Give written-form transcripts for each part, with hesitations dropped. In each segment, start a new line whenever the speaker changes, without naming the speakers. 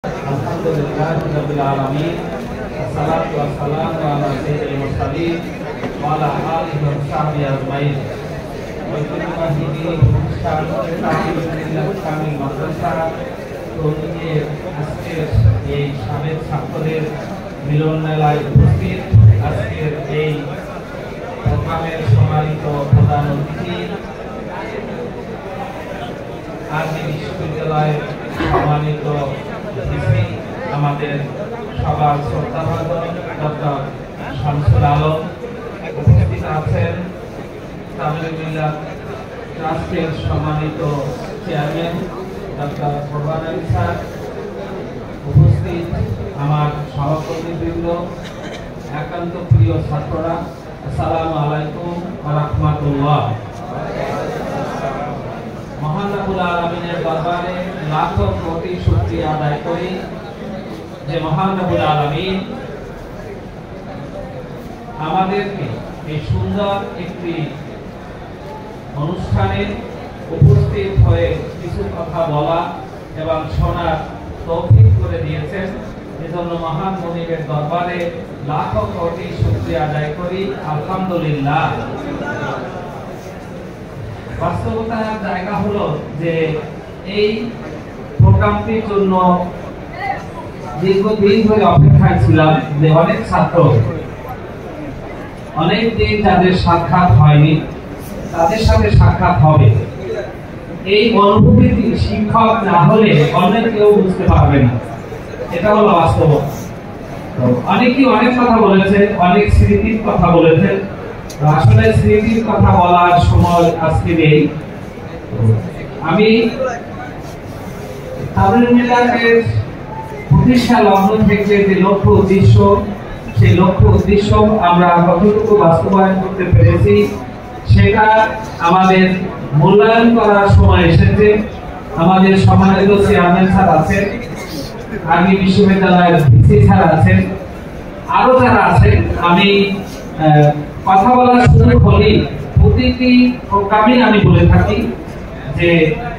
Alhamdulillahi rabbil alamin. Wassalatu wassalamu ala sayyidil mursalin wa ala alihi wa sahbihi ajmain. ঐতিহ্যবাহী অনুষ্ঠান কামিল মাদ্রাসা তরুণীদের আজকের এই সাবেক ছাত্রদের মিলন মেলায় উপস্থিত আজকের এই প্রোগ্রামের সম্মানিত প্রধান অতিথি আরবি বিশ্ববিদ্যালয়ের সম্মানিত ভিসি আমাদের সবার শ্রদ্ধাভাজন ডক্টর শামসুল আলম, উপস্থিত আছেন তামিল মিল্লাত ট্রাস্টের সম্মানিত চেয়ারম্যান ডক্টর প্রবান আলী স্যার, উপস্থিত আমার সহকর্মীবৃন্দ, একান্ত প্রিয় ছাত্ররা, আসসালামু আলাইকুম ওয়া রাহমাতুল্লাহ। মহান রব্বুল আলামিনের দরবারে লাখো কোটি শুকরিয়া আদায় করি যে মহান রব্বুল আলামিন আমাদেরকে এই সুন্দর একটি অনুষ্ঠানে উপস্থিত হয়ে কিছু কথা বলা এবং শোনার তৌফিক করে দিয়েছেন। এজন্য মহান মুনিবের দরবারে লাখো কোটি শুকরিয়া আদায় করি, আলহামদুলিল্লাহ। বাস্তবতার জায়গা হলো যে এই প্রোগ্রামটির জন্য দীর্ঘদিন ধরে অপেক্ষায় ছিলাম যে অনেক ছাত্র অনেক দিন যাদের সাক্ষাৎ হয়নি তাদের সাথে সাক্ষাৎ হবে। এই অনুভূতি শিক্ষক না হলে অন্য কেউ বুঝতে পারবে না, এটা হলো বাস্তবতা। অনেকেই অনেক কথা বলেছে, অনেক স্মৃতির কথা বলেছে। আসলে স্মৃতির কথা বলার সময় আজকে নেই। আমি তামিল মিল্লাতের প্রতিষ্ঠা লগ্ন থেকে যে লক্ষ্য উদ্দেশ্য, সেই লক্ষ্য উদ্দেশ্য আমরা কতটুকু বাস্তবায়ন করতে পেরেছি সেটা আমাদের মূল্যায়ন করার সময় এসেছে। আমাদের সম্মানিত চেয়ারম্যান স্যার আছেন, আরবি বিশ্ববিদ্যালয়ের ভিসি স্যার আছেন, আরো যারা আছেন। আমি কথা বলার সুযোগ হলেই প্রতিটি প্রোগ্রামে আমি বলে থাকি যে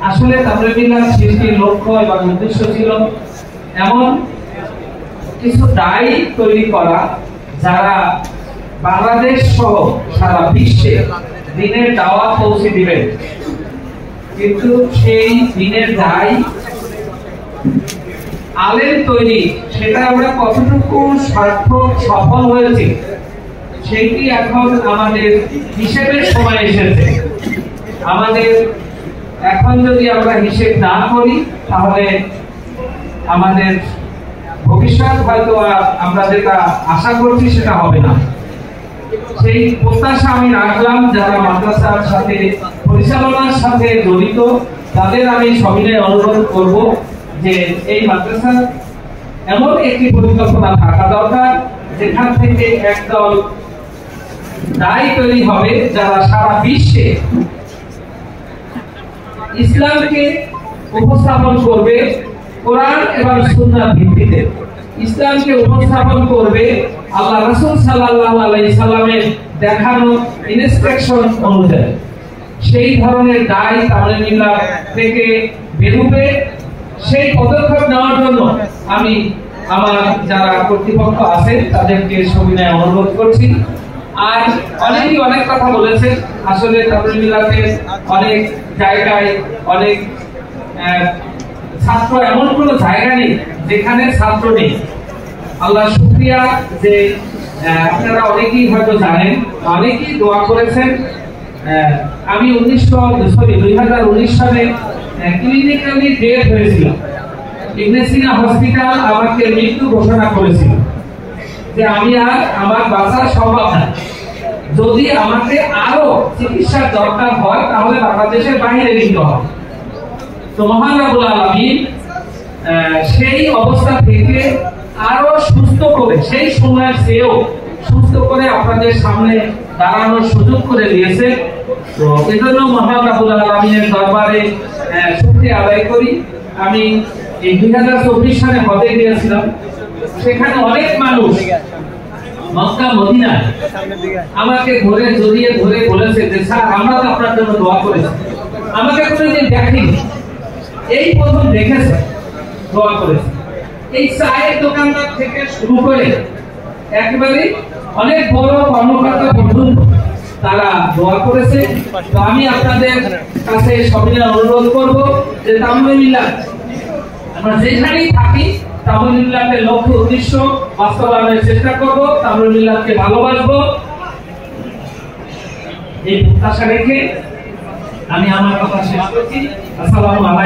আসলে তামিল মিল্লাত সৃষ্টির লক্ষ্য এবং উদ্দেশ্য ছিল এমন কিছু দায়ী তৈরি করা যারা বাংলাদেশ সহ সারা বিশ্বে দিনের দাওয়াত পৌঁছে দিবেন। কিন্তু সেই দিনের দায় আলেম তৈরি, সেটা আমরা কতটুকু সার্থক সফল হয়েছি সেইটি এখন আমাদের হিসেবের সময় এসেছে। আমাদের এখন যদি আমরা হিসেব না করি তাহলে আমাদের ভবিষ্যৎ হয়তো আমরা যেটা আশা করছি সেটা হবে না। সেই প্রত্যাশা আমি রাখলাম যারা মাদ্রাসার সাথে পরিচালনার সাথে জড়িত তাদের আমি সবিনয় অনুরোধ করব যে এই মাদ্রাসার এমন একটি পরিকল্পনা থাকা দরকার যেখান থেকে একদল দায়ী তৈরি হবে যারা সারা বিশ্বে ইসলামকে উপস্থাপন করবে কোরআন এবং সুন্নাহর ভিত্তিতে। ইসলামকে উপস্থাপন করবে আল্লাহ রাসূল সাল্লাল্লাহু আলাইহি সাল্লামের দেখানো ইনস্ট্রাকশন অনুযায়ী। সেই ধরনের দায় তামিল মিল্লাত থেকে বেরোবে, সেই পদক্ষেপ নেওয়ার জন্য আমি আমার যারা কর্তৃপক্ষ আছে তাদেরকে সবিনয় অনুরোধ করছি। আর অনেকেই অনেক কথা বলেছে। আসলে তামিল মিল্লাতের অনেক জায়গায় অনেক ছাত্র, এমন কোনো জায়গা নেই যেখানে ছাত্র নেই। আল্লাহ শুকরিয়া যে আপনারা অনেকেই হয়তো জানেন, অনেকেই দোয়া করেছেন। আমি 2019 সালে ক্লিনিক্যালি ডেথ হয়েছিল। ইবনে সিনা হসপিটাল আমাকে মৃত্যু ঘোষণা করেছিল যে আমি আর আমার বাঁচার সম্ভব না। যদি আমাকে আরো চিকিৎসার দরকার হয় তাহলে বাংলাদেশের বাইরে নিতে হবে। তো মহান রব্বুল আলামিন সেই অবস্থা থেকে আরো সুস্থ করে, সেই সময়ের চেয়েও সুস্থ করে আপনাদের সামনে দাঁড়ানোর সুযোগ করে দিয়েছে। তো এজন্য মহান রব্বুল আলামিনের দরবারে শুকরিয়া আদায় করি। আমি এই 2024 সালে হজে গিয়েছিলাম, সেখানে অনেক মানুষ মক্কা মদিনায় আমাকে ধরে জড়িয়ে ধরে বলেছে যে স্যার আমরা তো আপনার জন্য দোয়া করেছি, আমাকে কোনোদিন দেখেনি, এই প্রথম দেখেছে, দোয়া করেছে। এই চায়ের দোকানদার থেকে শুরু করে একেবারে অনেক বড় কর্মকর্তা পর্যন্ত তারা দোয়া করেছে। তো আমি আপনাদের কাছে সবিনয় অনুরোধ করব যে তামুল মিল্লাত আমরা যেখানেই থাকি তামুল মিল্লাতের লক্ষ্য উদ্দেশ্য বাস্তবায়নের চেষ্টা করব, তামুল মিল্লাতকে ভালোবাসবো, এই প্রত্যাশা রেখে আমি আমার কথা শেষ করছি। আসসালামু আলাইকুম।